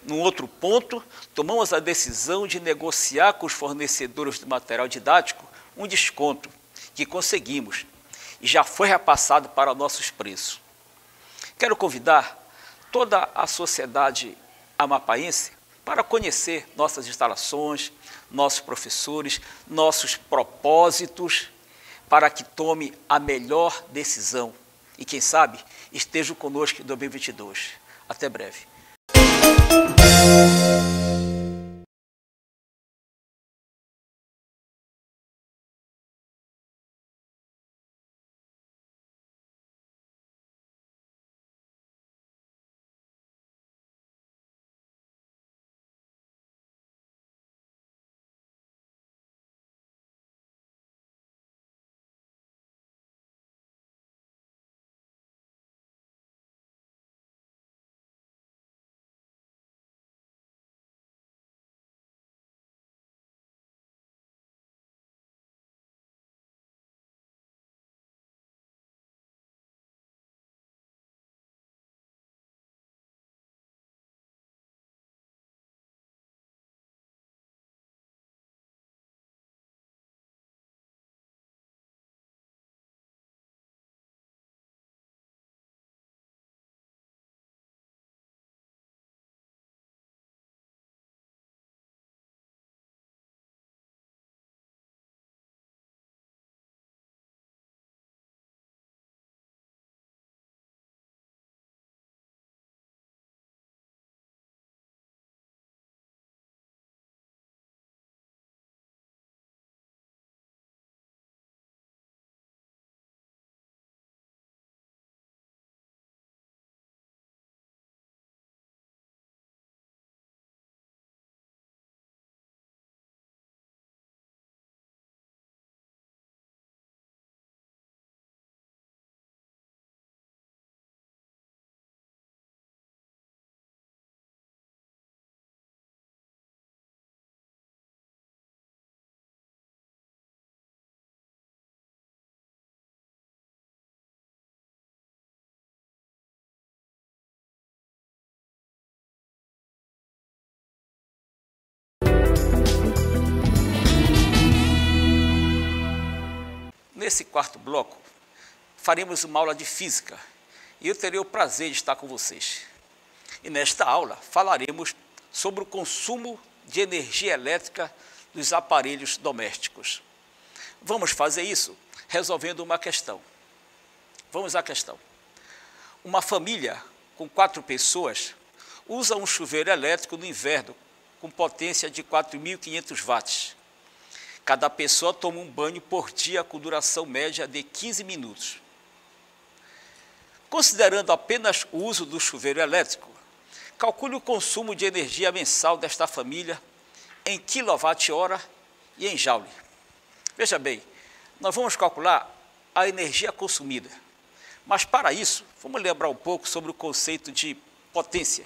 Num outro ponto, tomamos a decisão de negociar com os fornecedores de material didático um desconto que conseguimos e já foi repassado para nossos preços. Quero convidar toda a sociedade amapaense para conhecer nossas instalações, nossos professores, nossos propósitos, para que tome a melhor decisão e, quem sabe, esteja conosco em 2022. Até breve. Nesse quarto bloco, faremos uma aula de física e eu terei o prazer de estar com vocês. E nesta aula falaremos sobre o consumo de energia elétrica dos aparelhos domésticos. Vamos fazer isso resolvendo uma questão. Vamos à questão. Uma família com 4 pessoas usa um chuveiro elétrico no inverno com potência de 4.500 watts. Cada pessoa toma um banho por dia com duração média de 15 minutos. Considerando apenas o uso do chuveiro elétrico, calcule o consumo de energia mensal desta família em kWh e em joule. Veja bem, nós vamos calcular a energia consumida, mas para isso, vamos lembrar um pouco sobre o conceito de potência.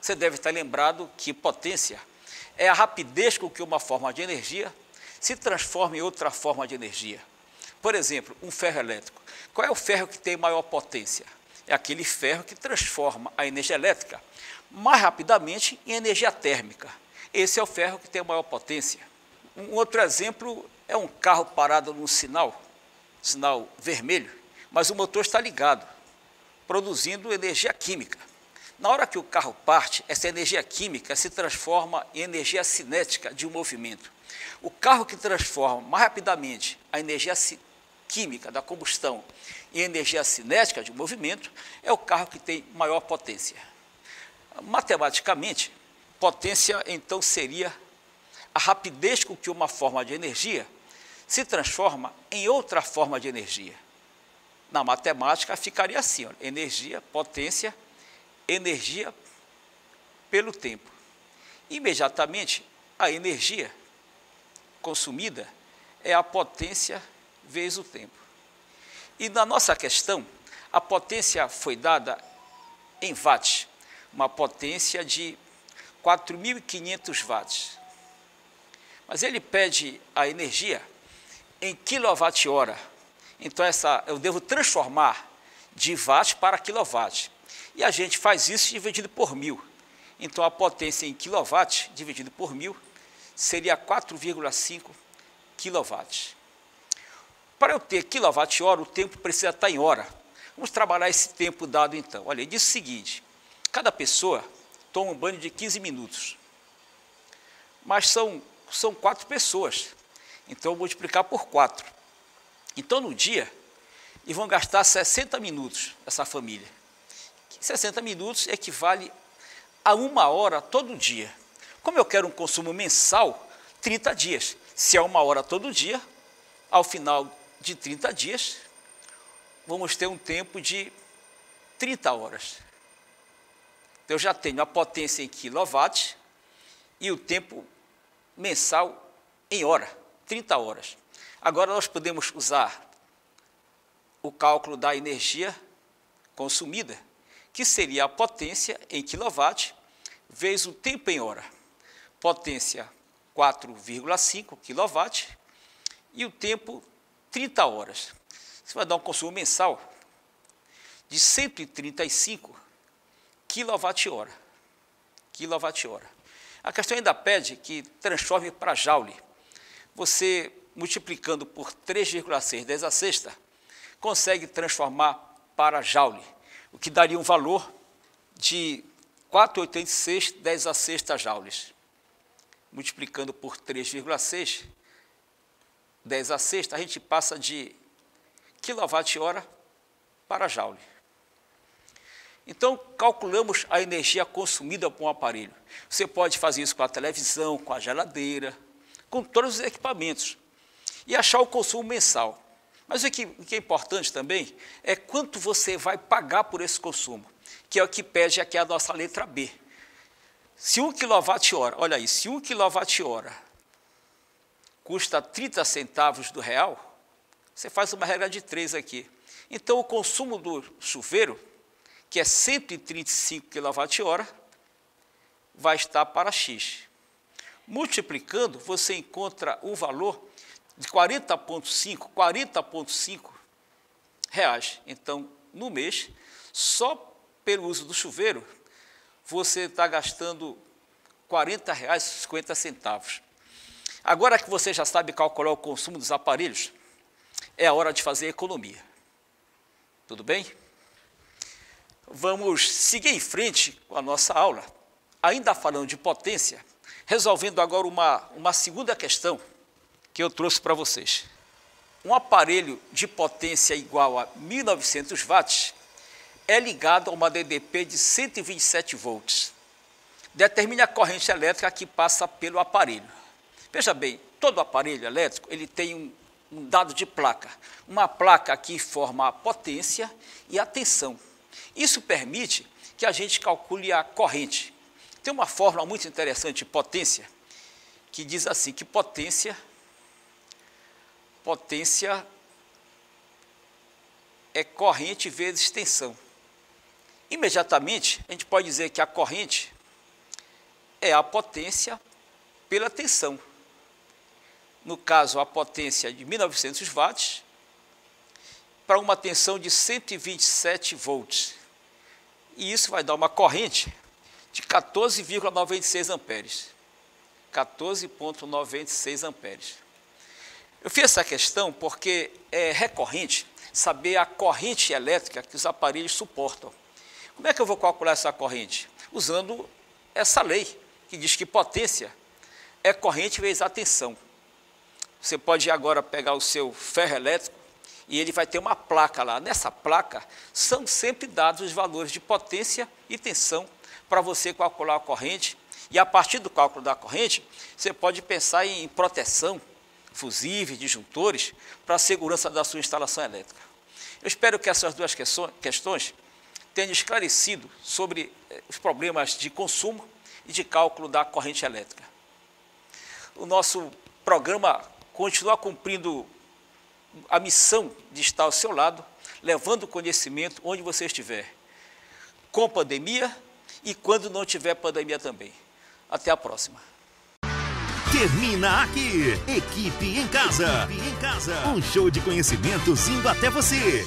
Você deve estar lembrado que potência é a rapidez com que uma forma de energia se transforma em outra forma de energia. Por exemplo, um ferro elétrico. Qual é o ferro que tem maior potência? É aquele ferro que transforma a energia elétrica mais rapidamente em energia térmica. Esse é o ferro que tem maior potência. Um outro exemplo é um carro parado num sinal vermelho, mas o motor está ligado, produzindo energia química. Na hora que o carro parte, essa energia química se transforma em energia cinética de um movimento. O carro que transforma mais rapidamente a energia química da combustão em energia cinética de um movimento é o carro que tem maior potência. Matematicamente, potência então seria a rapidez com que uma forma de energia se transforma em outra forma de energia. Na matemática ficaria assim, ó, energia, potência, energia pelo tempo. Imediatamente, a energia consumida é a potência vezes o tempo. E na nossa questão, a potência foi dada em watts, uma potência de 4.500 watts. Mas ele pede a energia em quilowatt-hora. Então, eu devo transformar de watt para quilowatt. E a gente faz isso dividido por 1.000. Então, a potência em quilowatt dividido por 1.000 seria 4,5 quilowatts. Para eu ter quilowatt-hora, o tempo precisa estar em hora. Vamos trabalhar esse tempo dado então. Olha, ele diz o seguinte: cada pessoa toma um banho de 15 minutos. Mas são 4 pessoas. Então, eu vou multiplicar por 4. Então, no dia, eles vão gastar 60 minutos, essa família. 60 minutos equivale a 1 hora todo dia. Como eu quero um consumo mensal, 30 dias. Se é 1 hora todo dia, ao final de 30 dias, vamos ter um tempo de 30 horas. Então, eu já tenho a potência em quilowatt e o tempo mensal em hora, 30 horas. Agora, nós podemos usar o cálculo da energia consumida, que seria a potência em quilowatt vezes o tempo em hora. Potência 4,5 kW e o tempo 30 horas. Isso vai dar um consumo mensal de 135 kWh. A questão ainda pede que transforme para joule. Você, multiplicando por 3,6 10 a sexta, consegue transformar para joule, o que daria um valor de 4,86 10 a sexta joules. Multiplicando por 3,6 10 a sexta, a gente passa de quilowatt-hora para joule. Então, calculamos a energia consumida por um aparelho. Você pode fazer isso com a televisão, com a geladeira, com todos os equipamentos, e achar o consumo mensal. Mas o que é importante também é quanto você vai pagar por esse consumo, que é o que pede aqui a nossa letra B. Se 1 kWh, olha aí, se 1 kWh custa 30 centavos do real, você faz uma regra de 3 aqui. Então, o consumo do chuveiro, que é 135 kWh, vai estar para X. Multiplicando, você encontra um valor de 40,5 reais. Então, no mês, só pelo uso do chuveiro, você está gastando R$ 40,50. Agora que você já sabe calcular o consumo dos aparelhos, é a hora de fazer economia. Tudo bem? Vamos seguir em frente com a nossa aula, ainda falando de potência, resolvendo agora uma segunda questão que eu trouxe para vocês. Um aparelho de potência igual a 1.900 watts é ligado a uma DDP de 127 volts. Determine a corrente elétrica que passa pelo aparelho. Veja bem, todo aparelho elétrico ele tem um dado de placa. Uma placa que forma a potência e a tensão. Isso permite que a gente calcule a corrente. Tem uma fórmula muito interessante de potência, que diz assim, que potência é corrente vezes tensão. Imediatamente, a gente pode dizer que a corrente é a potência pela tensão. No caso, a potência de 1.900 watts para uma tensão de 127 volts. E isso vai dar uma corrente de 14,96 amperes. 14,96 amperes. Eu fiz essa questão porque é recorrente saber a corrente elétrica que os aparelhos suportam. Como é que eu vou calcular essa corrente? Usando essa lei, que diz que potência é corrente vezes a tensão. Você pode agora pegar o seu ferro elétrico e ele vai ter uma placa lá. Nessa placa são sempre dados os valores de potência e tensão para você calcular a corrente. E a partir do cálculo da corrente, você pode pensar em proteção, fusíveis, disjuntores, para a segurança da sua instalação elétrica. Eu espero que essas duas questões tenham esclarecido sobre os problemas de consumo e de cálculo da corrente elétrica. O nosso programa continuar cumprindo a missão de estar ao seu lado, levando conhecimento onde você estiver, com pandemia e quando não tiver pandemia também. Até a próxima. Termina aqui, Equipe em Casa. Um show de conhecimentos indo até você.